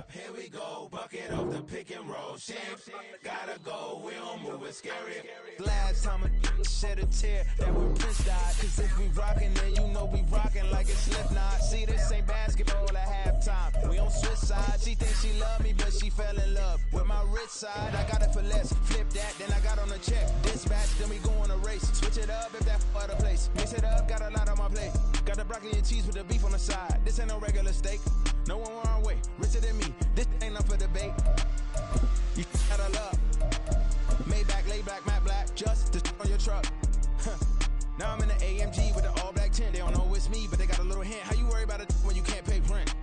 Here we go, bucket off the pick and roll. Shit, gotta go, we don't move it scary. Last time a shed a tear that when Prince died. Cause if we rockin', then you know we rockin' like it's Slipknot. See, this ain't basketball at halftime. We on switch sides. She thinks she love me, but she fell in love with my rich side. I got it for less, flip that, then I got on a check. Dispatch, then we go on a race. Switch it up if that other place. Mix it up, got a lot on my plate. Got the broccoli and cheese with the beef on the side. This ain't no regular steak. No one wrong way, richer than me. This ain't up for debate. You gotta love. Maybach, lay back, matte black, just to on your truck. Now I'm in the AMG with the all black tint. They don't know it's me, but they got a little hint. How you worry about it when you can't pay rent?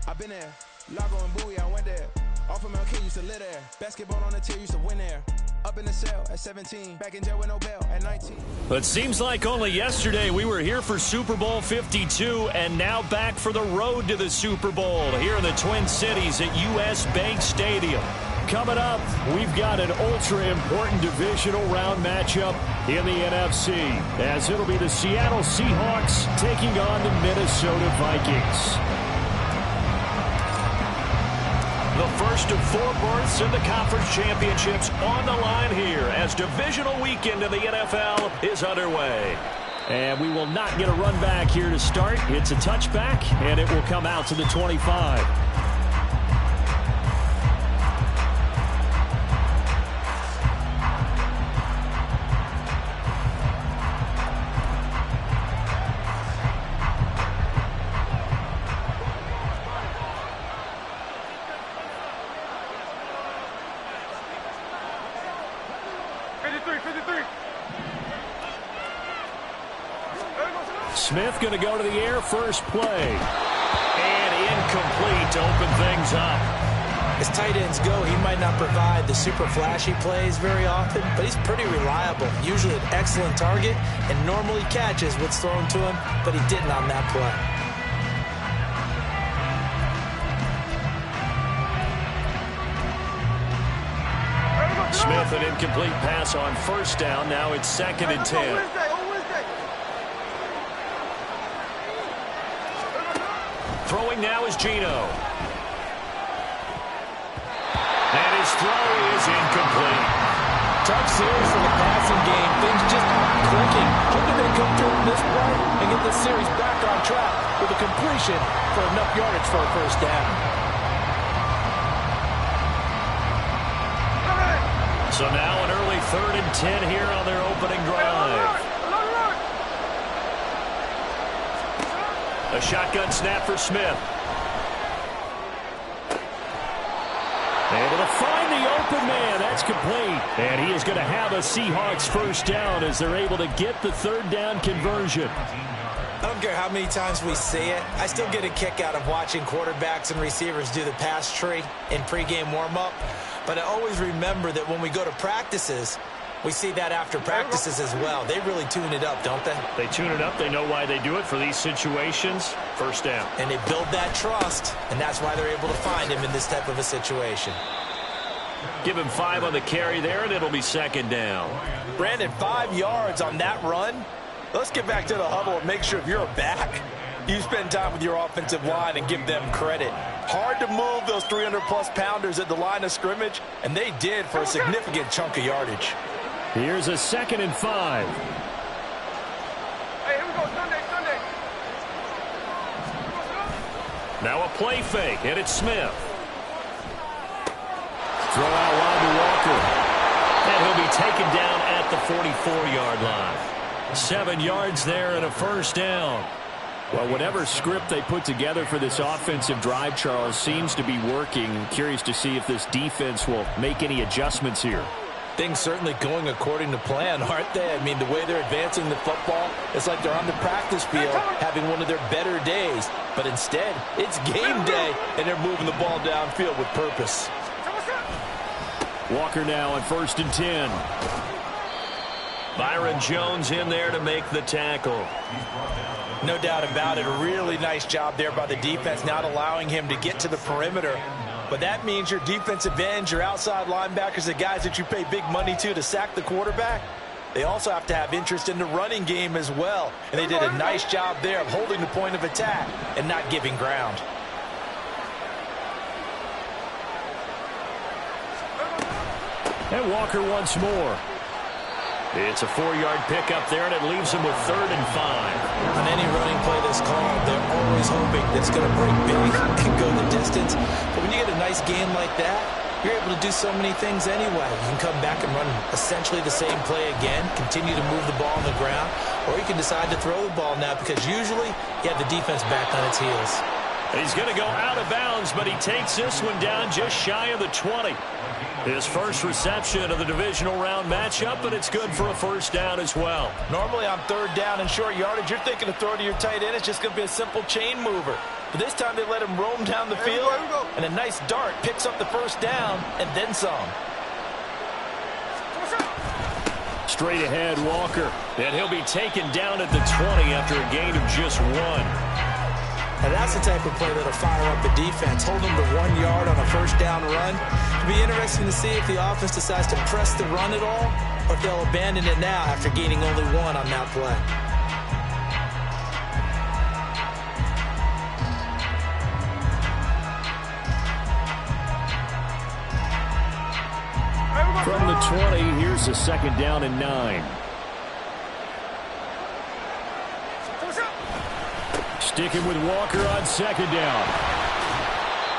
I've been there. Lago and Bowie, I went there. Off of MLK, used to live there. Basketball on the tier, used to win there. Up in the cell at 17. Back in jail with no bail at 19. But it seems like only yesterday we were here for Super Bowl 52 and now back for the road to the Super Bowl here in the Twin Cities at U.S. Bank Stadium. Coming up, we've got an ultra-important divisional round matchup in the NFC, as it'll be the Seattle Seahawks taking on the Minnesota Vikings. The first of 4 berths in the conference championships on the line here as divisional weekend in the NFL is underway. And we will not get a run back here to start. It's a touchback, and it will come out to the 25. Smith going to go to the air, first play. And incomplete to open things up. As tight ends go, he might not provide the super flashy plays very often, but he's pretty reliable. Usually an excellent target and normally catches what's thrown to him, but he didn't on that play. Smith, an incomplete pass on first down. Now it's 2nd and 10. Throwing now is Geno. And his throw is incomplete. Tough series for the passing game. Things just aren't clicking. Hoping they come through in this play and get the series back on track with a completion for enough yardage for a first down. So now an early 3rd and 10 here on their opening drive. A shotgun snap for Smith. Able to find the open man. That's complete. And he is going to have a Seahawks first down as they're able to get the 3rd down conversion. I don't care how many times we see it. I still get a kick out of watching quarterbacks and receivers do the pass tree in pregame warm-up. But I always remember that when we go to practices, we see that after practices as well. They really tune it up, don't they? They tune it up. They know why they do it for these situations. First down. And they build that trust, and that's why they're able to find him in this type of a situation. Give him 5 on the carry there, and it'll be 2nd down. Brandon, 5 yards on that run. Let's get back to the huddle and make sure if you're a back, you spend time with your offensive line and give them credit. Hard to move those 300-plus pounders at the line of scrimmage, and they did for a significant chunk of yardage. Here's a 2nd and 5. Hey, here we go, Sunday. Now a play fake, and it's Smith. Throw out wide to Walker. And he'll be taken down at the 44-yard line. 7 yards there and a first down. Well, whatever script they put together for this offensive drive, Charles, seems to be working. Curious to see if this defense will make any adjustments here. Things certainly going according to plan, aren't they? I mean, the way they're advancing the football, it's like they're on the practice field having one of their better days. But instead, it's game day, and they're moving the ball downfield with purpose. Walker now on 1st and 10. Byron Jones in there to make the tackle. No doubt about it. A really nice job there by the defense, not allowing him to get to the perimeter. But that means your defensive ends, your outside linebackers, the guys that you pay big money to sack the quarterback, they also have to have interest in the running game as well. And they did a nice job there of holding the point of attack and not giving ground. And Walker once more. It's a 4-yard pickup there, and it leaves him with 3rd and 5. On any running play that's called, they're always hoping that it's going to break big and go the distance. But when you get a nice gain like that, you're able to do so many things anyway. You can come back and run essentially the same play again, continue to move the ball on the ground, or you can decide to throw the ball now because usually you have the defense back on its heels. He's going to go out of bounds, but he takes this one down just shy of the 20. His first reception of the divisional round matchup, but it's good for a first down as well. Normally on 3rd down and short yardage, you're thinking of throw to your tight end. It's just going to be a simple chain mover. But this time they let him roam down the field, and a nice dart picks up the first down and then some. Straight ahead, Walker. And he'll be taken down at the 20 after a gain of just 1. And that's the type of play that'll fire up the defense. Hold them to 1 yard on a first down run. It'll be interesting to see if the offense decides to press the run at all or if they'll abandon it now after gaining only 1 on that play. From the 20, here's a 2nd down and 9. Sticking with Walker on 2nd down.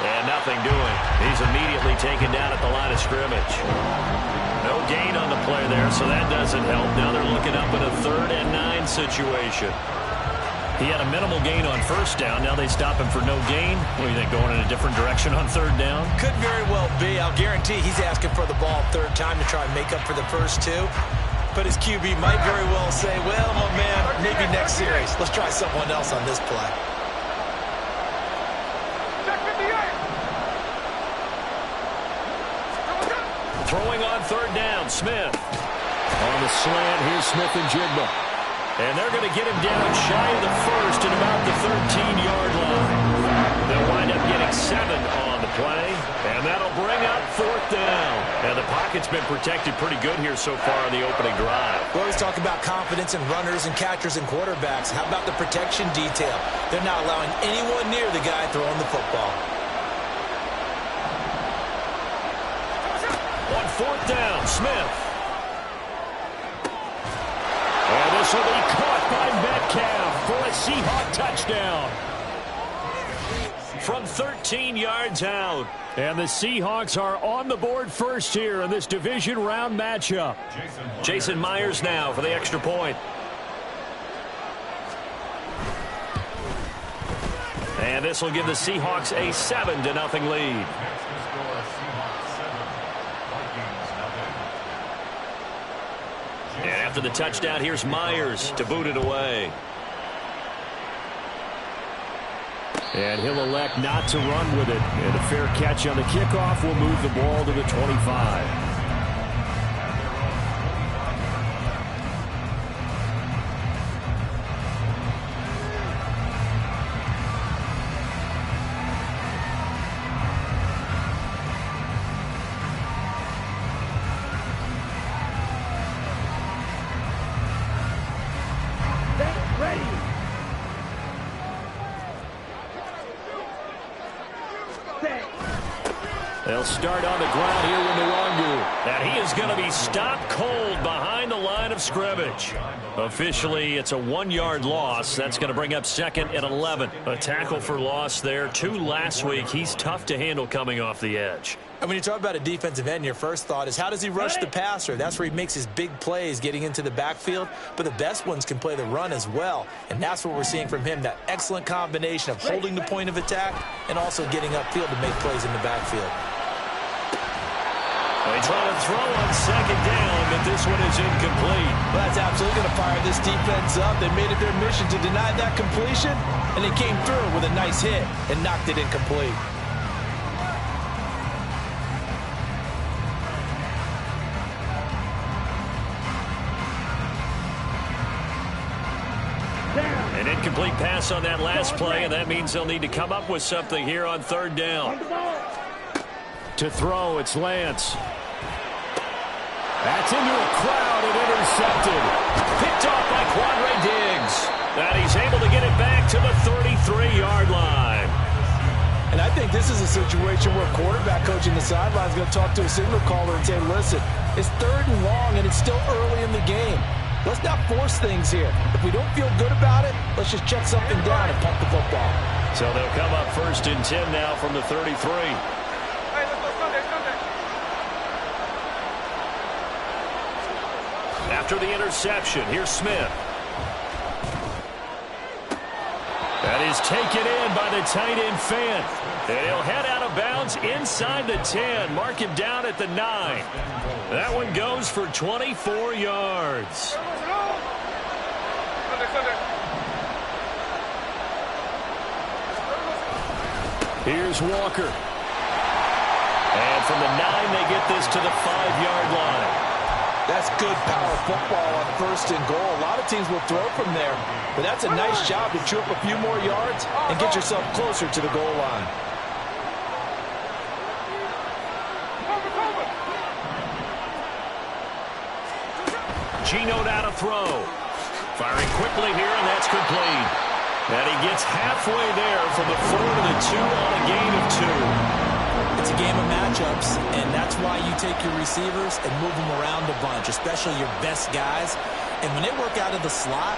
And nothing doing. He's immediately taken down at the line of scrimmage. No gain on the play there, so that doesn't help. Now they're looking up in a 3rd and 9 situation. He had a minimal gain on 1st down. Now they stop him for no gain. What do you think, going in a different direction on 3rd down? Could very well be. I'll guarantee he's asking for the ball 3rd time to try and make up for the first 2. But his QB might very well say, well, my man, maybe next series. Let's try someone else on this play. Throwing on 3rd down, Smith. On the slant, here's Smith and Jigba. And they're going to get him down shy of the 1st at about the 13-yard line. They'll wind up getting 7 on the play, and that'll bring up 4th down. And the pocket's been protected pretty good here so far on the opening drive. We always talk about confidence in runners and catchers and quarterbacks. How about the protection detail? They're not allowing anyone near the guy throwing the football. On 4th down, Smith. And this will be caught by Metcalf for a Seahawk touchdown. From 13 yards out. And the Seahawks are on the board first here in this division round matchup. Jason Myers now for the extra point. And this will give the Seahawks a 7-0 lead. And after the touchdown, here's Myers to boot it away. And he'll elect not to run with it. And a fair catch on the kickoff will move the ball to the 25. They'll start on the ground here with Nwangu. And he is going to be stopped cold behind the line of scrimmage. Officially, it's a 1-yard loss. That's going to bring up 2nd and 11. A tackle for loss there. 2 last week. He's tough to handle coming off the edge. And when you talk about a defensive end, your first thought is how does he rush the passer? That's where he makes his big plays getting into the backfield. But the best ones can play the run as well. And that's what we're seeing from him, that excellent combination of holding the point of attack and also getting upfield to make plays in the backfield. They try to throw on 2nd down, but this one is incomplete. Well, that's absolutely going to fire this defense up. They made it their mission to deny that completion, and they came through with a nice hit and knocked it incomplete. An incomplete pass on that last play, and that means they'll need to come up with something here on 3rd down. To throw, it's Lance. That's into a crowd and intercepted. Picked off by Quandre Diggs. And he's able to get it back to the 33-yard line. And I think this is a situation where quarterback coach in the sideline is going to talk to a signal caller and say, listen, It's 3rd and long, and it's still early in the game. Let's not force things here. If we don't feel good about it, let's just check something down and punt the football. So they'll come up 1st and 10 now from the 33. After the interception, here's Smith. That is taken in by the tight end Fant. And he'll head out of bounds inside the 10. Mark him down at the 9. That one goes for 24 yards. Here's Walker. And from the 9, they get this to the 5-yard line. That's good power football on 1st and goal. A lot of teams will throw from there, but that's a nice job to chew up a few more yards and get yourself closer to the goal line. Gino down to throw. Firing quickly here, and that's complete. And he gets halfway there from the 4 to the 2 on a gain of 2. It's a game of matchups, and that's why you take your receivers and move them around a bunch, especially your best guys. And when they work out of the slot,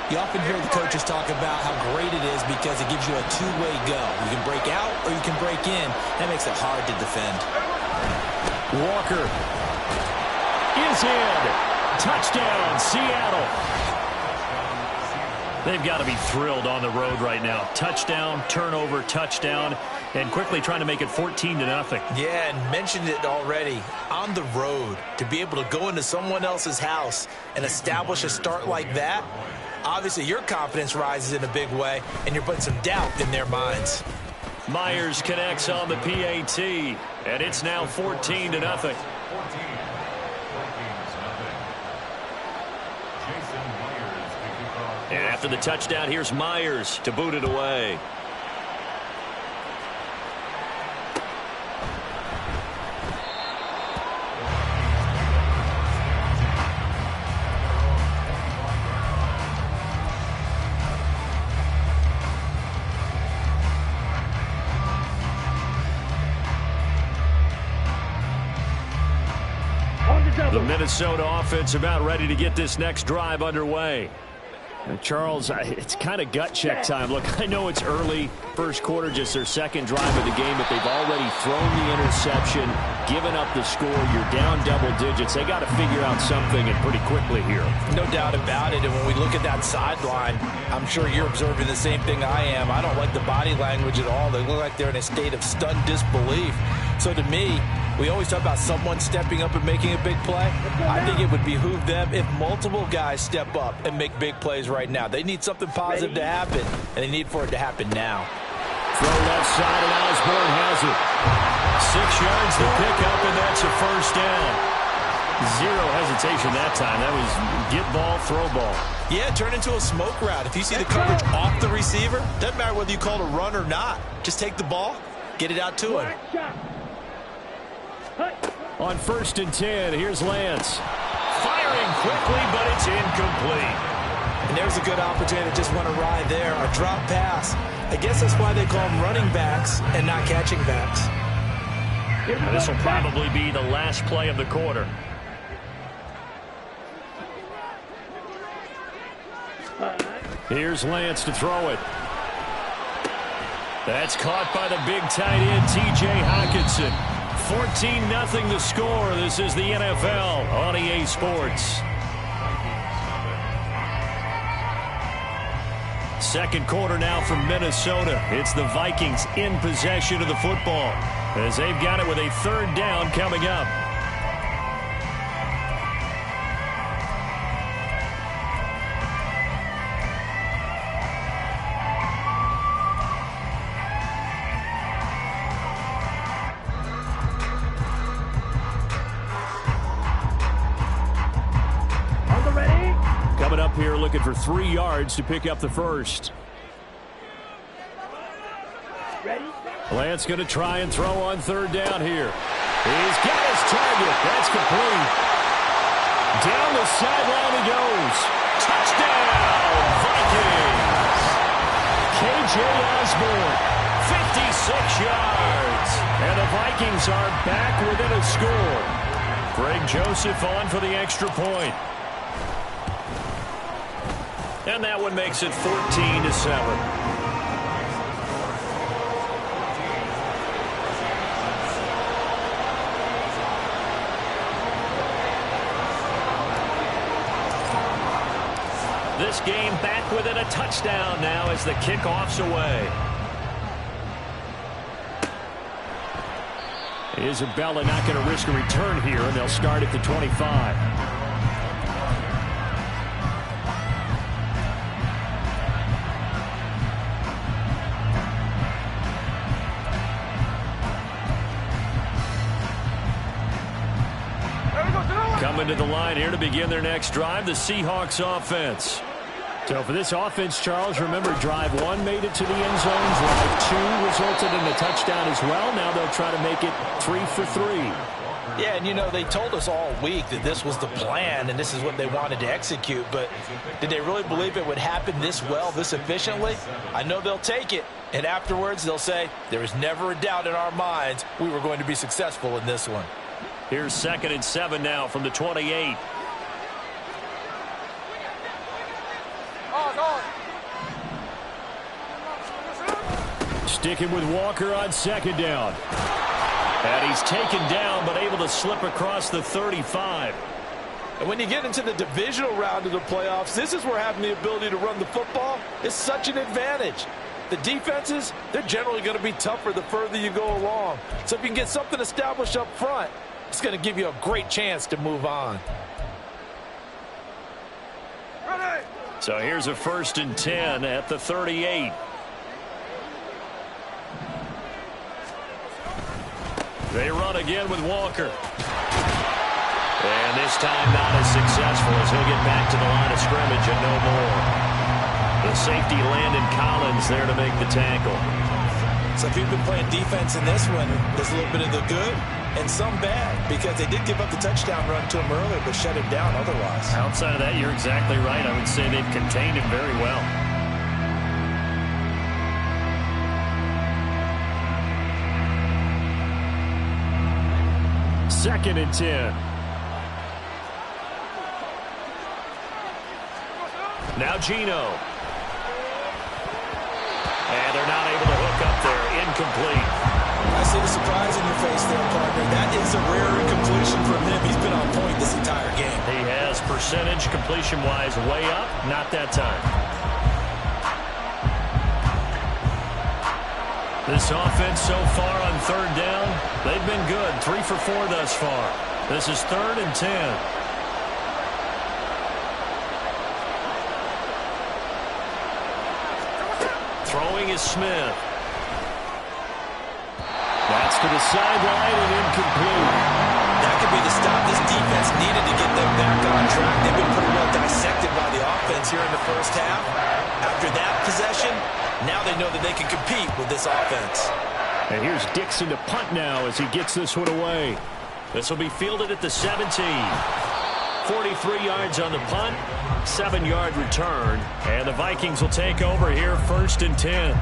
you often hear the coaches talk about how great it is because it gives you a two-way go. You can break out or you can break in. That makes it hard to defend. Walker is in. Touchdown, Seattle. They've got to be thrilled on the road right now. Touchdown, turnover, touchdown, and quickly trying to make it 14-0. Yeah, and mentioned it already. On the road, to be able to go into someone else's house and establish a start like that, obviously your confidence rises in a big way, and you're putting some doubt in their minds. Myers connects on the PAT, and it's now 14-0. And after the touchdown, here's Myers to boot it away. The Minnesota offense about ready to get this next drive underway. Charles, it's kind of gut check time. Look, I know it's early, first quarter, just their second drive of the game, but they've already thrown the interception, given up the score. You're down double digits. They got to figure out something, and pretty quickly here. No doubt about it, and when we look at that sideline, I'm sure you're observing the same thing I am. I don't like the body language at all. They look like they're in a state of stunned disbelief. So to me, we always talk about someone stepping up and making a big play. I think it would behoove them if multiple guys step up and make big plays right now. They need something positive to happen, and they need for it to happen now. Throw left side, and Osborne has it. 6 yards to pick up, and that's a first down. Zero hesitation that time. That was get ball, throw ball. Yeah, turn into a smoke route. If you see the coverage off the receiver, doesn't matter whether you call it a run or not. Just take the ball, get it out to him. On 1st and 10, here's Lance. Firing quickly, but it's incomplete. And there's a good opportunity to just run a ride there, a drop pass. I guess that's why they call them running backs and not catching backs. Now, this will probably be the last play of the quarter. Here's Lance to throw it. That's caught by the big tight end, T.J. Hockenson. 14-0 the score. This is the NFL on EA Sports. Second quarter now from Minnesota. It's the Vikings in possession of the football as they've got it with a 3rd down coming up. Here looking for 3 yards to pick up the first. Lance going to try and throw on 3rd down here. He's got his target. That's complete. Down the sideline he goes. Touchdown, Vikings. K.J. Osborne, 56 yards. And the Vikings are back within a score. Greg Joseph on for the extra point. And that one makes it 14-7. This game back within a touchdown now as the kickoff's away. Isabella not going to risk a return here, and they'll start at the 25. Coming to the line here to begin their next drive, the Seahawks offense. So for this offense, Charles, remember drive 1 made it to the end zone. Drive 2 resulted in a touchdown as well. Now they'll try to make it 3 for 3. Yeah, and you know, they told us all week that this was the plan and this is what they wanted to execute. But did they really believe it would happen this well, this efficiently? I know they'll take it. And afterwards, they'll say, there was never a doubt in our minds we were going to be successful in this one. Here's 2nd and 7 now from the 28. Sticking with Walker on 2nd down. And he's taken down but able to slip across the 35. And when you get into the divisional round of the playoffs, this is where having the ability to run the football is such an advantage. The defenses, they're generally going to be tougher the further you go along. So if you can get something established up front, it's going to give you a great chance to move on. So here's a 1st and 10 at the 38. They run again with Walker. And this time not as successful as he'll get back to the line of scrimmage and no more. The safety Landon Collins there to make the tackle. So if you've been playing defense in this one, there's a little bit of the good and some bad, because they did give up the touchdown run to him earlier but shut him down otherwise. Outside of that, you're exactly right. I would say they've contained him very well. Second and 10. Now Gino. And they're not able to hook up there. Incomplete. I see the surprise in your face there, partner. That is a rare incompletion from him. He's been on point this entire game. He has percentage completion-wise way up. Not that time. This offense so far on 3rd down, they've been good. 3 for 4 thus far. This is 3rd and 10. Throwing is Smith. That's to the sideline and incomplete. That could be the stop this defense needed to get them back on track. They've been pretty well dissected by the offense here in the first half. After that possession, now they know that they can compete with this offense. And here's Dixon to punt now as he gets this one away. This will be fielded at the 17. 43 yards on the punt, 7-yard return. And the Vikings will take over here 1st and 10.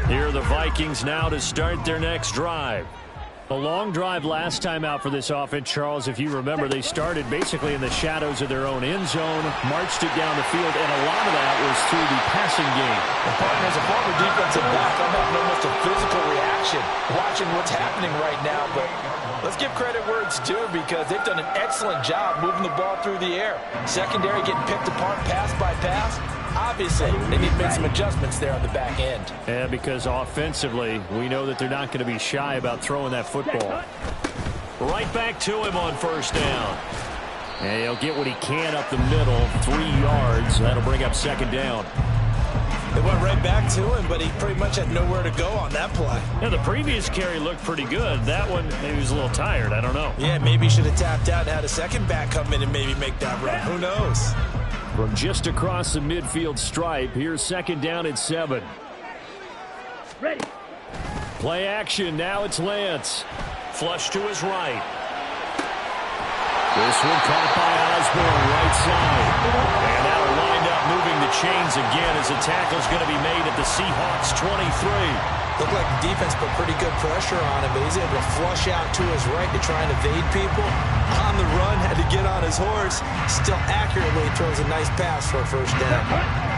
Here are the Vikings now to start their next drive. A long drive last time out for this offense, Charles. If you remember, they started basically in the shadows of their own end zone, marched it down the field, and a lot of that was through the passing game. And partner, as a former defensive back, I'm having almost a physical reaction watching what's happening right now. But let's give credit where it's due, because they've done an excellent job moving the ball through the air. Secondary getting picked apart pass by pass. Obviously, they need to make some adjustments there on the back end. And because offensively, we know that they're not going to be shy about throwing that football. Right back to him on 1st down. And he'll get what he can up the middle, 3 yards. That'll bring up 2nd down. They went right back to him, but he pretty much had nowhere to go on that play. Yeah, the previous carry looked pretty good. That one, maybe he was a little tired. I don't know. Yeah, maybe he should have tapped out and had a second back come in and maybe make that run. Who knows? From just across the midfield stripe, here's 2nd down and 7. Ready. Play action. Now it's Lance. Flush to his right. This one caught by Osborne, right side. And that'll wind up moving the chains again as the tackle's going to be made at the Seahawks 23. Looked like the defense put pretty good pressure on him, but he's able to flush out to his right to try and evade people. On the run, had to get on his horse. Still accurately throws a nice pass for a first down.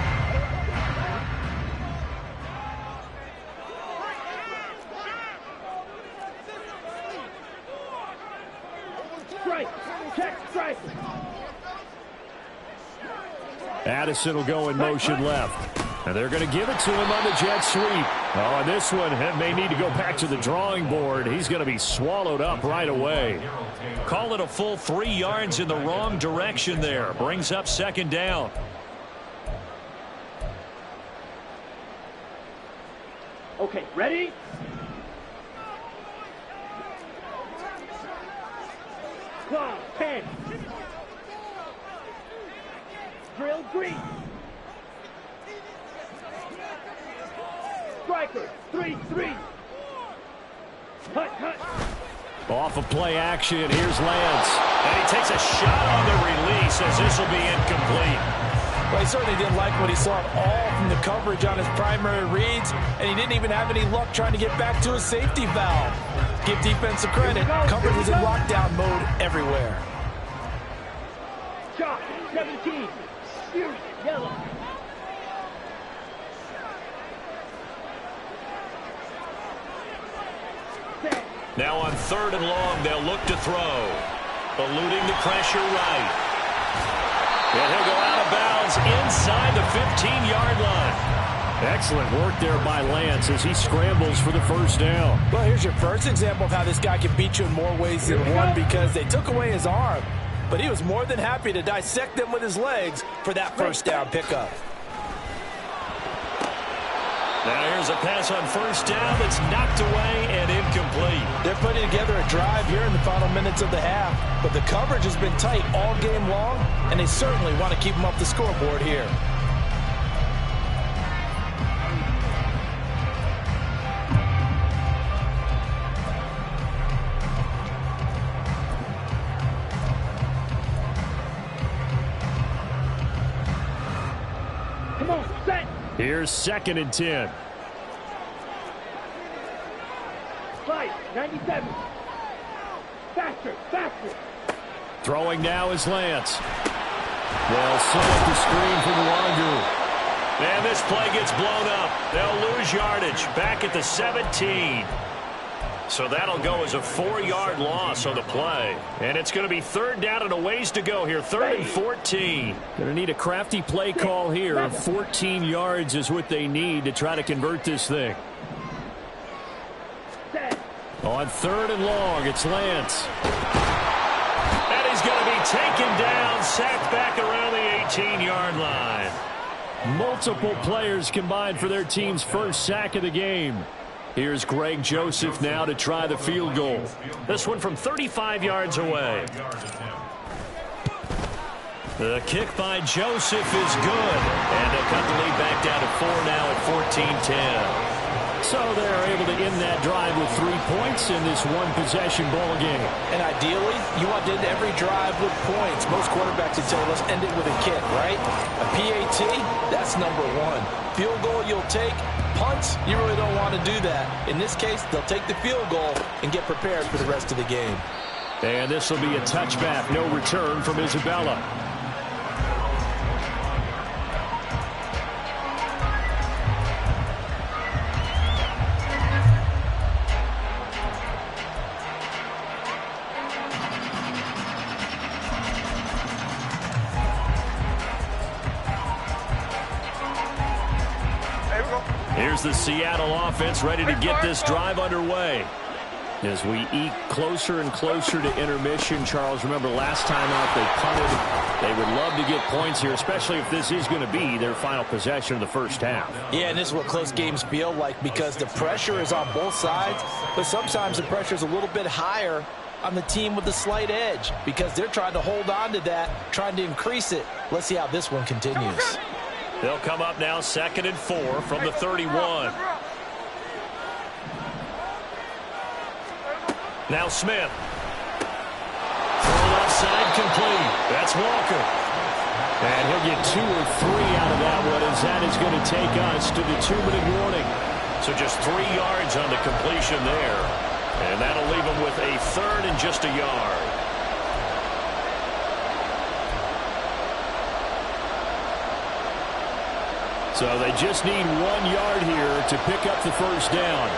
Addison will go in motion left. And they're going to give it to him on the jet sweep. Oh, and this one may need to go back to the drawing board. He's going to be swallowed up right away. Call it a full 3 yards in the wrong direction there. Brings up second down. Okay, ready? Claw, 10. Drill green. Striker, 3-3. Hut. Off of play action, here's Lance. And he takes a shot on the release as this will be incomplete. Well, he certainly didn't like what he saw at all from the coverage on his primary reads, and he didn't even have any luck trying to get back to his safety valve. Give defense some credit. Coverage was in lockdown mode everywhere. Shot, 17. Fury, yellow. Now on 3rd and long, they'll look to throw. Eluding the pressure right. And he'll go out of bounds inside the 15-yard line. Excellent work there by Lance as he scrambles for the first down. Well, here's your first example of how this guy can beat you in more ways than one, because they took away his arm, but he was more than happy to dissect them with his legs for that first down pickup. Now here's a pass on first down that's knocked away and incomplete. They're putting together a drive here in the final minutes of the half, but the coverage has been tight all game long, and they certainly want to keep them off the scoreboard here. Come on, set. Here's 2nd and 10. 97. Faster. Throwing now is Lance. Well, set up the screen from Longo. And this play gets blown up. They'll lose yardage back at the 17. So that'll go as a 4-yard loss on the play. And it's going to be 3rd down and a ways to go here. 3rd and 14. Going to need a crafty play call here. 14 yards is what they need to try to convert this thing. On 3rd and long, it's Lance. And he's going to be taken down, sacked back around the 18-yard line. Multiple players combined for their team's first sack of the game. Here's Greg Joseph now to try the field goal. This one from 35 yards away. The kick by Joseph is good. And they'll cut the lead back down to 4 now at 14-10. So they're able to end that drive with 3 points in this one-possession ball game. And ideally, you want to end every drive with points. Most quarterbacks would say, let's end it with a kick, right? A PAT, that's number 1. Field goal you'll take. Punts, you really don't want to do that. In this case, they'll take the field goal and get prepared for the rest of the game. And this will be a touchback, no return from Isabella. Here's the Seattle offense ready to get this drive underway. As we eke closer and closer to intermission, Charles, remember last time out they punted. They would love to get points here, especially if this is going to be their final possession of the first half. Yeah, and this is what close games feel like, because the pressure is on both sides, but sometimes the pressure is a little bit higher on the team with the slight edge because they're trying to hold on to that, trying to increase it. Let's see how this one continues. They'll come up now 2nd and 4 from the 31. Now Smith. Throw left side Walker. And he'll get 2 or 3 out of that one, as that is going to take us to the 2-minute warning. So just 3 yards on the completion there. And that'll leave them with a 3rd and just a yard. So they just need 1 yard here to pick up the first down.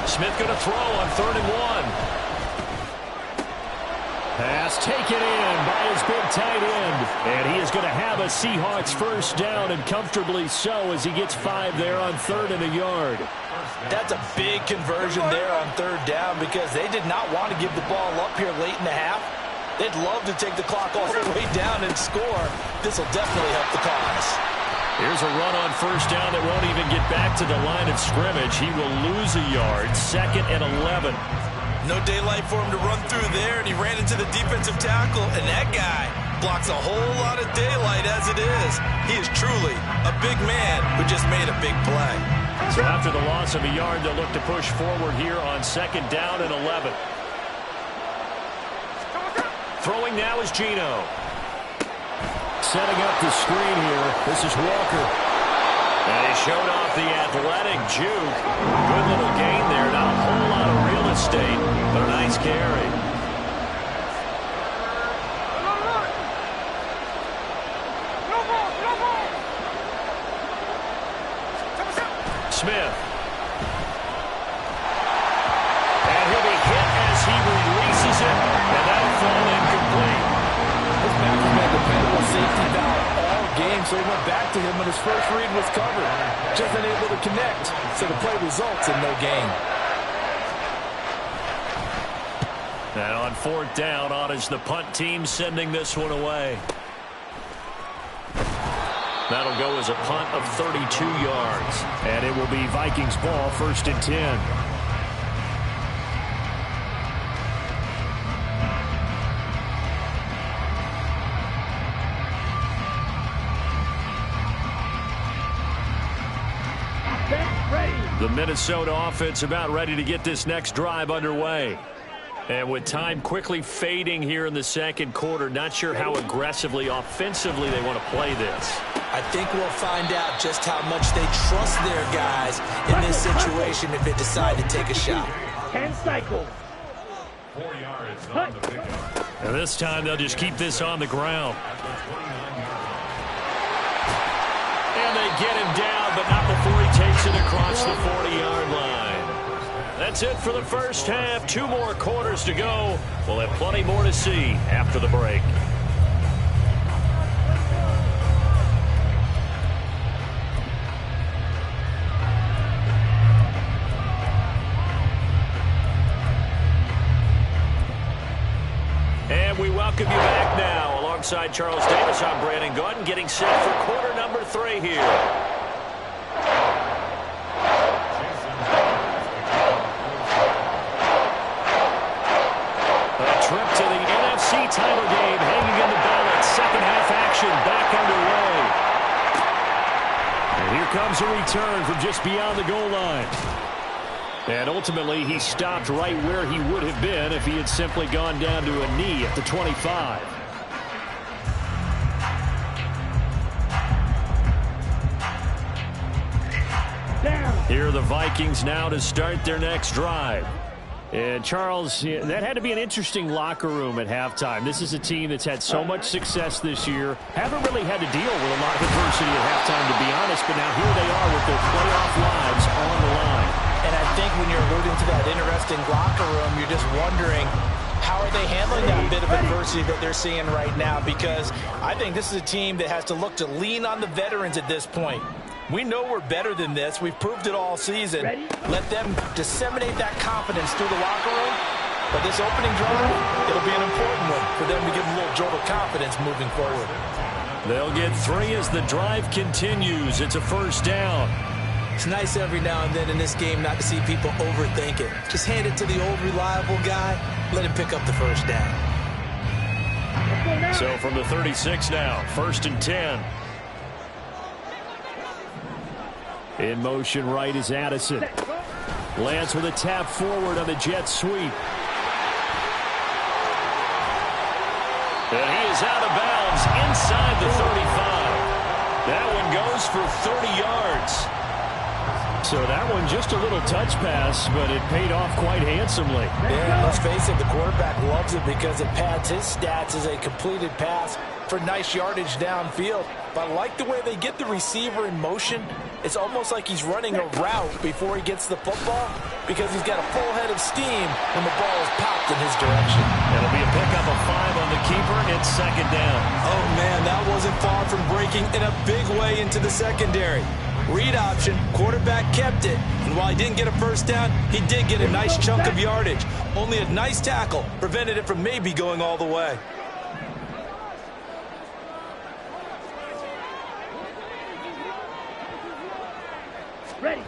Smith going to throw on 3rd and 1. Pass taken in by his big tight end. And he is going to have a Seahawks first down, and comfortably so, as he gets 5 there on 3rd and a yard. That's a big conversion there on 3rd down, because they did not want to give the ball up here late in the half. They'd love to take the clock all the way down and score. This will definitely help the cause. Here's a run on first down that won't even get back to the line of scrimmage. He will lose a yard. 2nd and 11. No daylight for him to run through there, and he ran into the defensive tackle, and that guy blocks a whole lot of daylight as it is. He is truly a big man who just made a big play. So after the loss of a yard, they'll look to push forward here on 2nd down and 11. Throwing now is Geno. Setting up the screen here. This is Walker. And he showed off the athletic juke. Good little gain there. Not a whole lot of real estate, but a nice carry. Smith. And he'll be hit as he releases it. And that'll fall incomplete. This back has been a dependable safety valve all game, so he went back to him when his first read was covered. Just unable to connect, so the play results in no gain. And on 4th down, on is the punt team sending this one away. That'll go as a punt of 32 yards. And it will be Vikings ball, 1st and 10. The Minnesota offense about ready to get this next drive underway. And with time quickly fading here in the 2nd quarter, not sure how aggressively, offensively they want to play this. I think we'll find out just how much they trust their guys in this situation if they decide to take a shot. 10 cycles. 4 yards on the pickup. And this time they'll just keep this on the ground. And they get him down, but not before he takes it across the 40-yard line. That's it for the first half. 2 more quarters to go. We'll have plenty more to see after the break. And we welcome you back now. Alongside Charles Davis, I'm Brandon Gordon, getting set for quarter number 3 here. Title game hanging in the balance. 2nd half action back underway. And here comes a return from just beyond the goal line. And ultimately, he stopped right where he would have been if he had simply gone down to a knee at the 25. Here are the Vikings now to start their next drive. And, Charles, that had to be an interesting locker room at halftime. This is a team that's had so much success this year. Haven't really had to deal with a lot of adversity at halftime, to be honest. But now here they are with their playoff lives on the line. And I think when you're alluding to that interesting locker room, you're just wondering, how are they handling that bit of adversity that they're seeing right now? Because I think this is a team that has to look to lean on the veterans at this point. We know we're better than this. We've proved it all season. Let them disseminate that confidence through the locker room. But this opening drive, it'll be an important one for them to give them a little jolt of confidence moving forward. They'll get 3 as the drive continues. It's a first down. It's nice every now and then in this game not to see people overthink it. Just hand it to the old reliable guy. Let him pick up the first down. So from the 36 now, 1st and 10. In motion right is Addison. Lance with a tap forward on the jet sweep. And he is out of bounds inside the 35. That one goes for 30 yards. So that one just a little touch pass, but it paid off quite handsomely. Yeah, let's face it, the quarterback loves it because it pads his stats as a completed pass for nice yardage downfield. But I like the way they get the receiver in motion. It's almost like he's running a route before he gets the football because he's got a full head of steam when the ball is popped in his direction. It'll be a pickup of 5 on the keeper, and it's second down. Oh, man, that wasn't far from breaking in a big way into the secondary. Read option, quarterback kept it, and while he didn't get a first down, he did get a nice chunk of yardage. Only a nice tackle prevented it from maybe going all the way. Ready.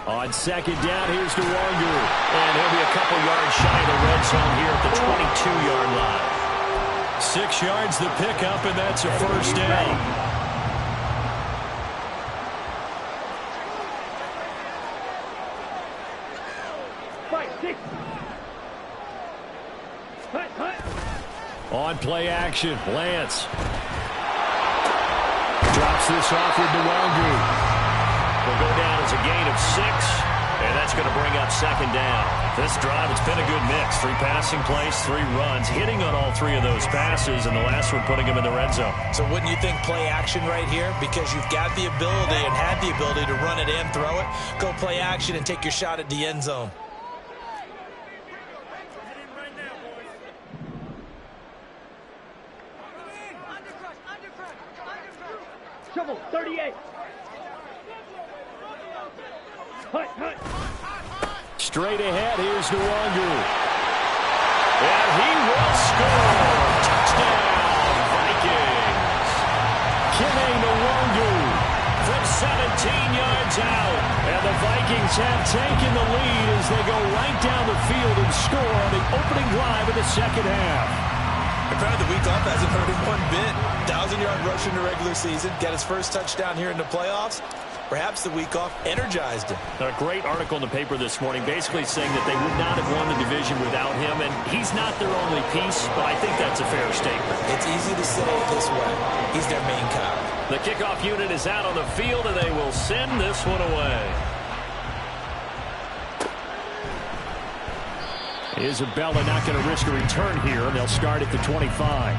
On second down, here's DeWangu. And he'll be a couple yards shy of the red zone here at the 22-yard line. 6 yards the pickup, and that's a first down. On play action, Lance drops this off with DeWangu. Will go down as a gain of 6, and that's going to bring up second down. This drive, it's been a good mix. 3 passing plays, 3 runs, hitting on all 3 of those passes, and the last one putting him in the red zone. So wouldn't you think play action right here? Because you've got the ability and had the ability to run it and throw it. Go play action and take your shot at the end zone. Shovel, 38. Straight ahead, here's DeWangu. And he will score. Touchdown, Vikings. Kime DeWangu from 17 yards out. And the Vikings have taken the lead as they go right down the field and score on the opening drive of the second half. Apparently the week off hasn't hurt him one bit. 1,000-yard rush in the regular season. Got his first touchdown here in the playoffs. Perhaps the week off energized him. A great article in the paper this morning basically saying that they would not have won the division without him, and he's not their only piece, but I think that's a fair statement. It's easy to say it this way. He's their main cog. The kickoff unit is out on the field, and they will send this one away. Isabella not going to risk a return here, and they'll start at the 25.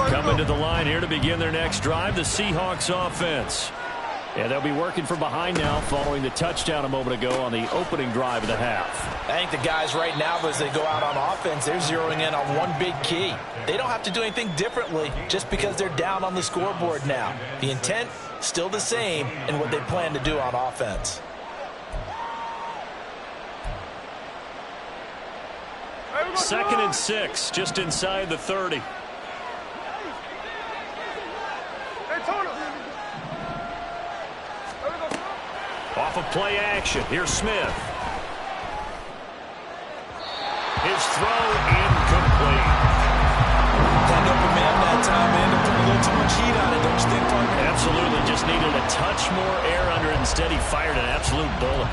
Coming to the line here to begin their next drive, the Seahawks offense. And they'll be working from behind now following the touchdown a moment ago on the opening drive of the half. I think the guys right now, as they go out on offense, they're zeroing in on one big key. They don't have to do anything differently just because they're down on the scoreboard now. The intent, still the same in what they plan to do on offense. Second and 6, just inside the 30. Off of play action. Here's Smith. His throw incomplete. Had open man that time, man. To put a little too much heat on it, don't you think, partner? Absolutely. Just needed a touch more air under it. Instead, he fired an absolute bullet.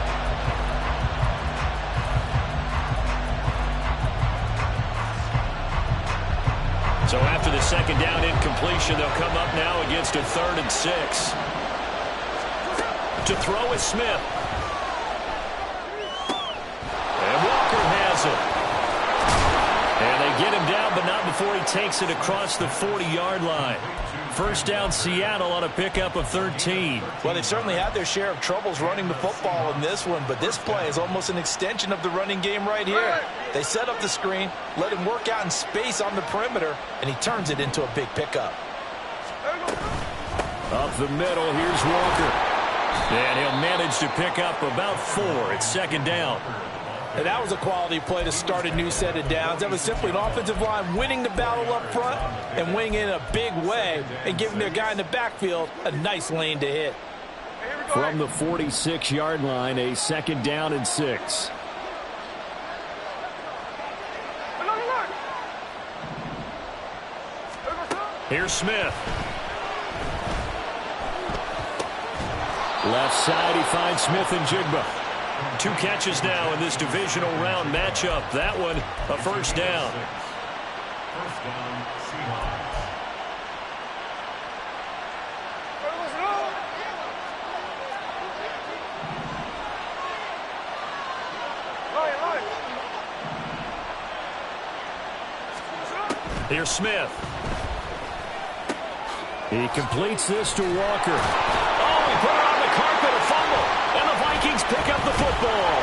So after the second down incompletion, they'll come up now against a 3rd and 6. To throw is Smith. And Walker has it. And they get him down, but not before he takes it across the 40-yard line. First down, Seattle on a pickup of 13. Well, they've certainly had their share of troubles running the football in this one, but this play is almost an extension of the running game right here. They set up the screen, let him work out in space on the perimeter, and he turns it into a big pickup. Up the middle, here's Walker. And he'll manage to pick up about 4. It's second down. And that was a quality play to start a new set of downs. That was simply an offensive line winning the battle up front and winning in a big way and giving their guy in the backfield a nice lane to hit. From the 46-yard line, a second down and 6. Here's Smith. Left side, he finds Smith and Jigba. 2 catches now in this divisional round matchup. That one, a first down. First down, Seahawks. Here's Smith. He completes this to Walker. Oh, he put it on the carpet, a fumble. And the Vikings pick up the football.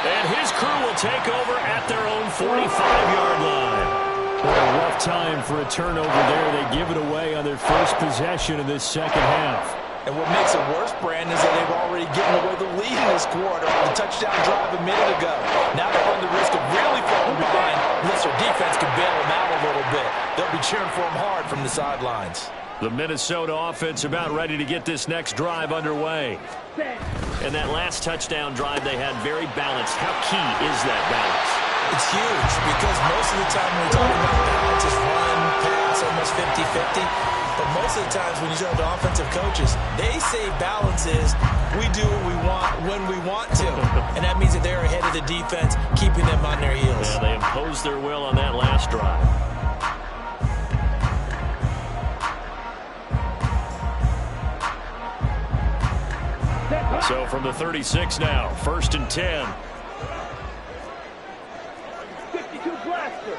And his crew will take over at their own 45-yard line. What a rough time for a turnover there. They give it away on their first possession of this second half. And what makes it worse, Brandon, is that they've already given away the lead in this quarter on the touchdown drive a minute ago. Now they run the risk of really falling behind unless their defense can bail them out a little bit. They'll be cheering for them hard from the sidelines. The Minnesota offense about ready to get this next drive underway. And that last touchdown drive they had very balanced. How key is that balance? It's huge because most of the time when we talk about balance, it's run, pass, almost 50-50. But most of the times when you talk to offensive coaches, they say balance is we do what we want when we want to. And that means that they're ahead of the defense, keeping them on their heels. Yeah, they imposed their will on that last drive. So from the 36 now, 1st and 10. 52 blaster.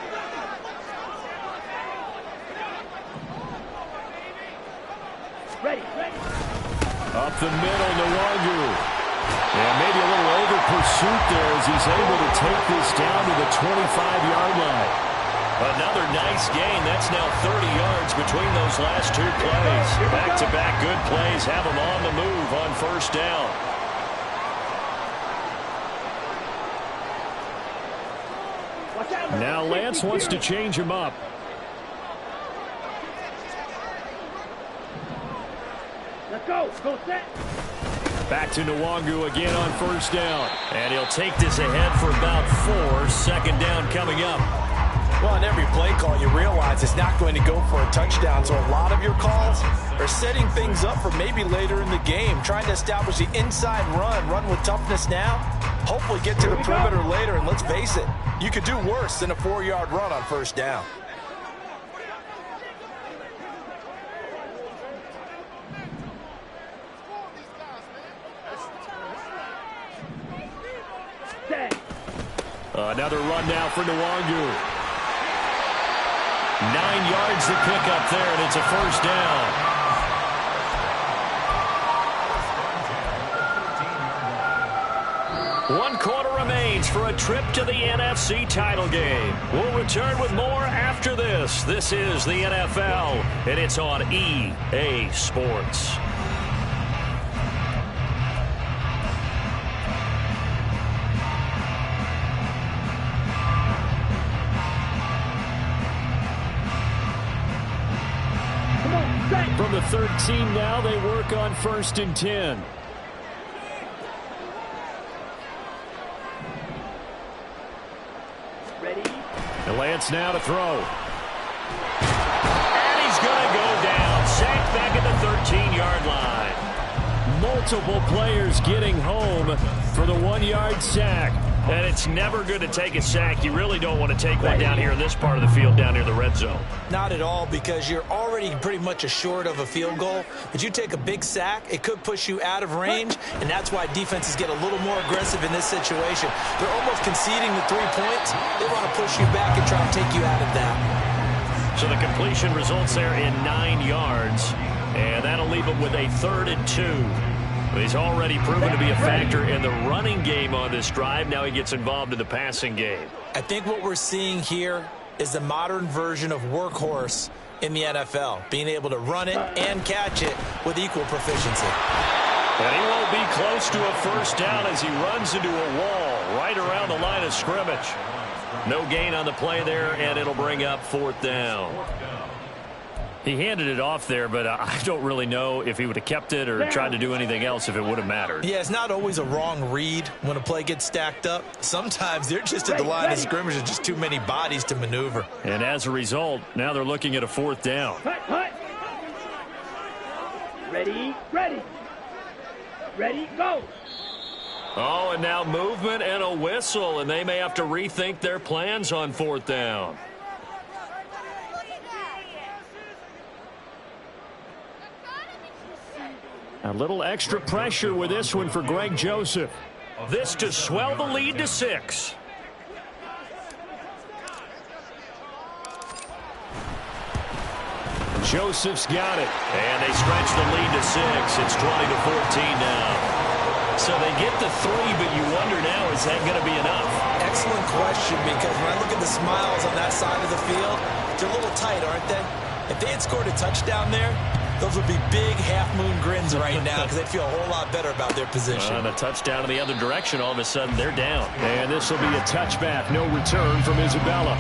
Ready. Up the middle, Nwangu. And maybe a little over pursuit there as he's able to take this down to the 25-yard line. Another nice gain. That's now 30 yards between those last 2 plays. Back-to-back good plays have them on the move on first down. Now Lance wants to change him up. Let's go. Go set. Back to Nwangu again on first down. And he'll take this ahead for about 4. Second down coming up. Well, on every play call, you realize it's not going to go for a touchdown. So a lot of your calls are setting things up for maybe later in the game, trying to establish the inside run with toughness now, hopefully get to the perimeter later. And let's face it, you could do worse than a 4-yard run on first down. Another run now for Nwangu. 9 yards to pick up there, and it's a first down. One quarter remains for a trip to the NFC title game. We'll return with more after this. This is the NFL, and it's on EA Sports. From the 13 now, they work on 1st and 10. Ready. And Lance now to throw. And he's going to go down. Sacked back at the 13-yard line. Multiple players getting home for the 1-yard sack. And it's never good to take a sack. You really don't want to take one down here in this part of the field, down near the red zone. Not at all, because you're already pretty much assured of a field goal. But you take a big sack, it could push you out of range, and that's why defenses get a little more aggressive in this situation. They're almost conceding the 3 points. They want to push you back and try to take you out of that. So the completion results there in 9 yards, and that'll leave them with a 3rd and 2. He's already proven to be a factor in the running game on this drive. Now he gets involved in the passing game. I think what we're seeing here is the modern version of workhorse in the NFL, being able to run it and catch it with equal proficiency. And he won't be close to a first down as he runs into a wall right around the line of scrimmage. No gain on the play there, and it'll bring up 4th down. He handed it off there, but I don't really know if he would have kept it or tried to do anything else if it would have mattered. Yeah, it's not always a wrong read when a play gets stacked up. Sometimes they're just at the line of scrimmage. There's just too many bodies to maneuver. And as a result, now they're looking at a 4th down. Ready, ready. Ready, go. Oh, and now movement and a whistle, and they may have to rethink their plans on 4th down. A little extra pressure with this one for Greg Joseph. This to swell the lead to 6. Joseph's got it, and they stretch the lead to 6. It's 20-14 now. So they get the 3, but you wonder now, is that going to be enough? Excellent question, because when I look at the smiles on that side of the field, they're a little tight, aren't they? If they had scored a touchdown there, those would be big half-moon grins right now because they'd feel a whole lot better about their position. And a touchdown in the other direction, all of a sudden they're down. And this will be a touchback, no return from Isabella.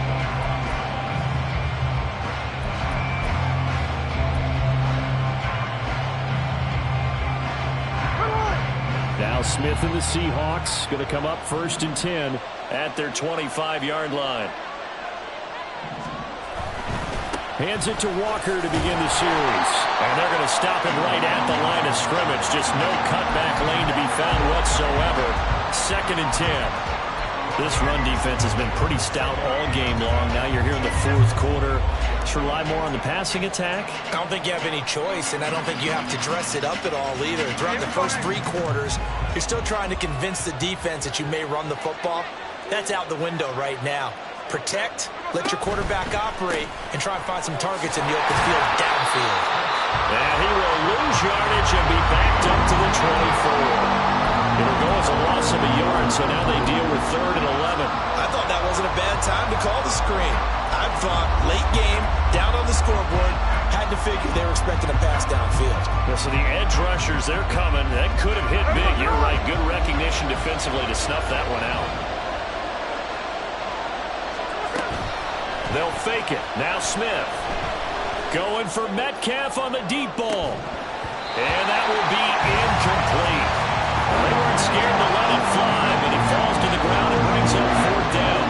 Now Smith and the Seahawks going to come up 1st and 10 at their 25-yard line. Hands it to Walker to begin the series. And they're going to stop him right at the line of scrimmage. Just no cutback lane to be found whatsoever. 2nd and 10. This run defense has been pretty stout all game long. Now you're here in the 4th quarter. Just rely more on the passing attack. I don't think you have any choice, and I don't think you have to dress it up at all either. Throughout the first 3 quarters, you're still trying to convince the defense that you may run the football. That's out the window right now. Protect, let your quarterback operate, and try and find some targets in the open field downfield. And he will lose yardage and be backed up to the 24. It'll go as a loss of a yard, so now they deal with 3rd and 11. I thought that wasn't a bad time to call the screen. I thought late game, down on the scoreboard, had to figure they were expecting a pass downfield. Yeah, so the edge rushers, they're coming. That could have hit big. You're right. Good recognition defensively to snuff that one out. They'll fake it. Now Smith. Going for Metcalf on the deep ball. And that will be incomplete. They weren't scared to let it fly, but he falls to the ground and brings up 4th down.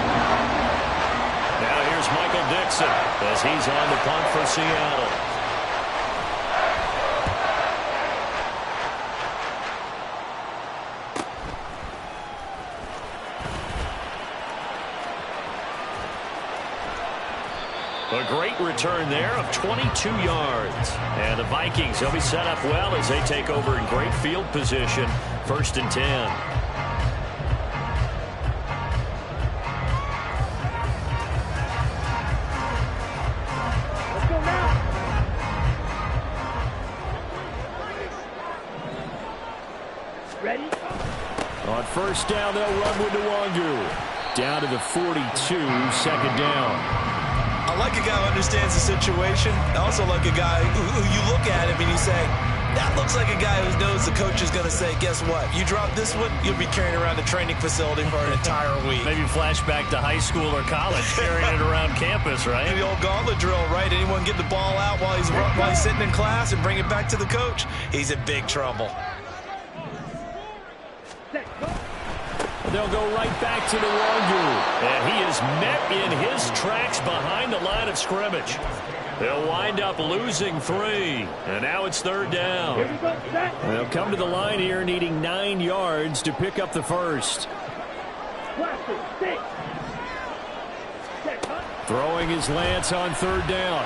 Now here's Michael Dixon as he's on the punt for Seattle. A great return there of 22 yards. And the Vikings, they'll be set up well as they take over in great field position. 1st and 10. Let's go now. Ready? On 1st down, they'll run with Nwangu. Down to the 42, 2nd down. I like a guy who understands the situation. I also like a guy who you look at him and you say, that looks like a guy who knows the coach is going to say, guess what? You drop this one, you'll be carrying around the training facility for an entire week. Maybe flashback to high school or college, carrying it around campus, right? Maybe the old gauntlet drill, right? Anyone get the ball out while he's sitting in class and bring it back to the coach? He's in big trouble. They'll go right back to Nwangu. And he is met in his tracks behind the line of scrimmage. They'll wind up losing 3. And now it's 3rd down. Here we go, set. They'll come to the line here needing 9 yards to pick up the 1st. Blaster, 6. Set, huh? Throwing his Lance on 3rd down.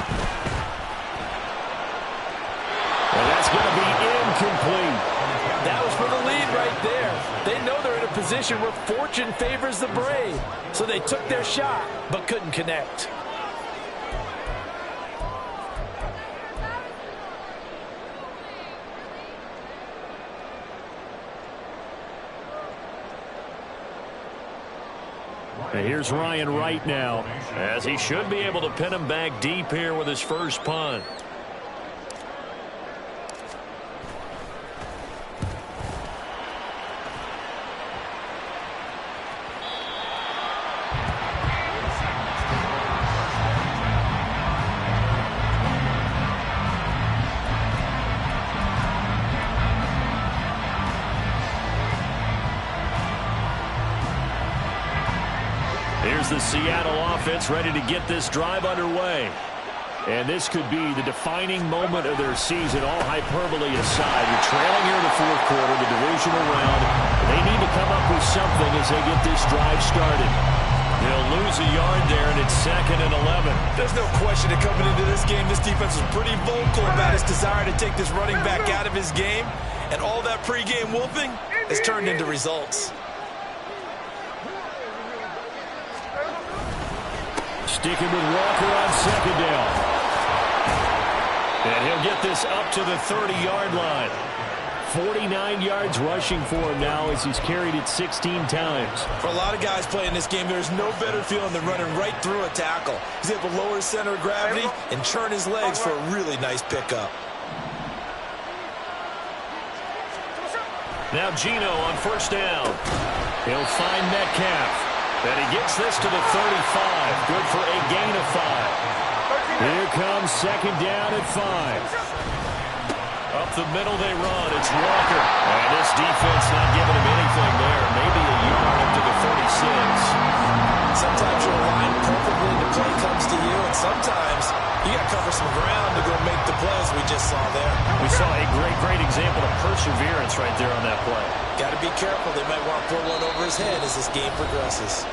And that's going to be incomplete. That was for the lead right there. They know they're in a position where fortune favors the brave. So they took their shot, but couldn't connect. And here's Ryan Wright now, as he should be able to pin him back deep here with his first punt. Here's the Seattle offense ready to get this drive underway. And this could be the defining moment of their season, all hyperbole aside. You're trailing here in the fourth quarter, the divisional round. They need to come up with something as they get this drive started. They'll lose a yard there, and it's 2nd and 11. There's no question that coming into this game, this defense was pretty vocal about his desire to take this running back out of his game. And all that pregame whooping has turned into results. Sticking with Walker on 2nd down. And he'll get this up to the 30-yard line. 49 yards rushing for him now as he's carried it 16 times. For a lot of guys playing this game, there's no better feeling than running right through a tackle. He's able to lower his center of gravity and churn his legs for a really nice pickup. Now Gino on 1st down. He'll find Metcalf. And he gets this to the 35. Good for a gain of 5. Here comes 2nd down at 5. Up the middle they run. It's Walker. And this defense not giving him anything there. Maybe a yard up to the 36. Sometimes you're aligned perfectly and the play comes to you. And sometimes you got to cover some ground to go make the plays we just saw there. We saw a great example of perseverance right there on that play. Got to be careful. They might want to pull one over his head as this game progresses.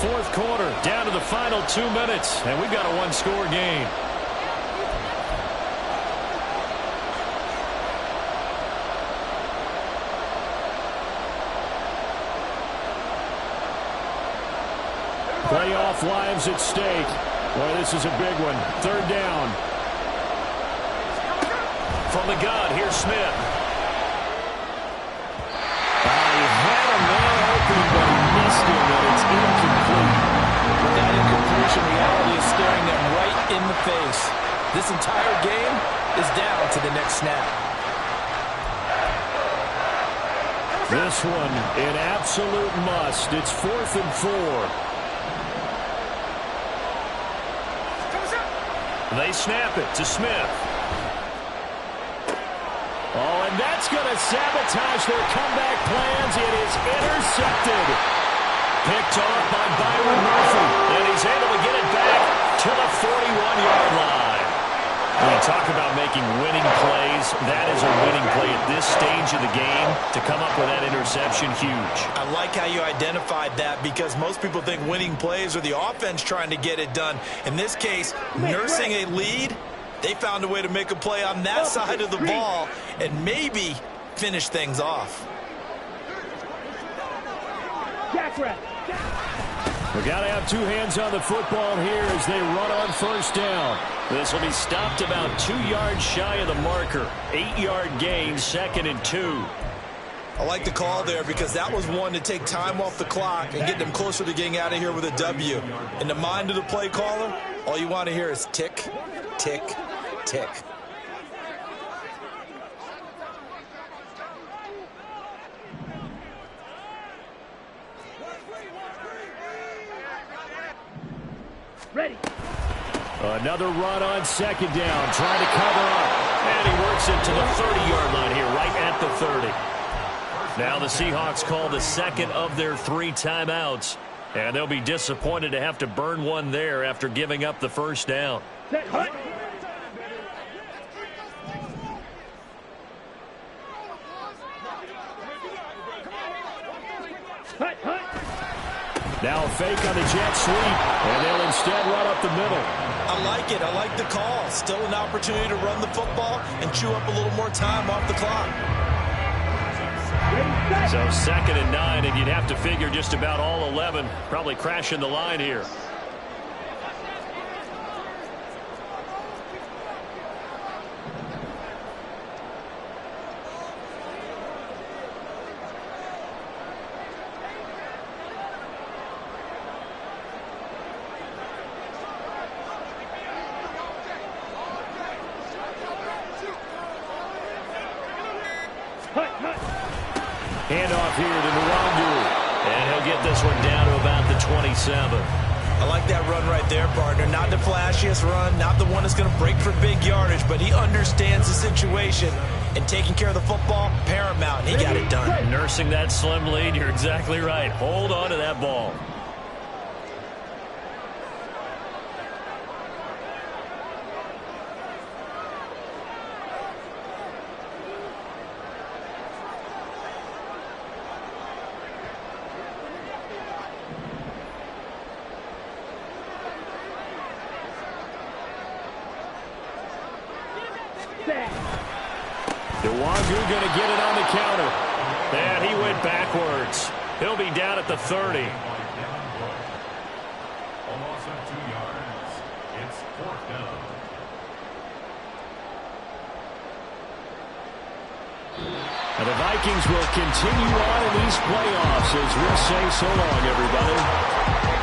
Fourth quarter, down to the final 2 minutes, and we've got a one-score game. Playoff lives at stake. Boy, this is a big one. 3rd down. From the gun, here's Smith. He had a man open, but he missed him, and it's incomplete. With that incompletion, reality is staring them right in the face. This entire game is down to the next snap. This one, an absolute must. It's 4th and 4. They snap it to Smith. Oh, and that's going to sabotage their comeback plans. It is intercepted. Picked off by Byron Murphy. And he's able to get it back to the 41-yard line. When you talk about making winning plays, that is a winning play at this stage of the game. To come up with that interception, huge. I like how you identified that because most people think winning plays are the offense trying to get it done. In this case, nursing a lead, they found a way to make a play on that side of the ball and maybe finish things off. We got to have 2 hands on the football here as they run on 1st down. This will be stopped about 2 yards shy of the marker. 8-yard gain, 2nd and 2. I like the call there because that was one to take time off the clock and get them closer to getting out of here with a W. In the mind of the play caller, all you want to hear is tick, tick, tick. Ready. Another run on 2nd down, trying to cover up. And he works it to the 30-yard line here, right at the 30. Now the Seahawks call the 2nd of their 3 timeouts. And they'll be disappointed to have to burn one there after giving up the 1st down. Set, hut. Hut, hut. Now a fake on the jet sweep, and they'll instead run up the middle. I like it. I like the call. Still an opportunity to run the football and chew up a little more time off the clock. So 2nd and 9, and you'd have to figure just about all 11 probably crashing the line here. Handoff here to Nwandu, and he'll get this one down to about the 27. I like that run right there, partner. Not the flashiest run, not the one that's going to break for big yardage, but he understands the situation, and taking care of the football, paramount, and he got it done. Nursing that slim lead, you're exactly right. Hold on to that ball. Wagyu going to get it on the counter. And he went backwards. He'll be down at the 30. Almost at 2 yards. It's 4th down. And the Vikings will continue on in these playoffs as we'll say so long, everybody.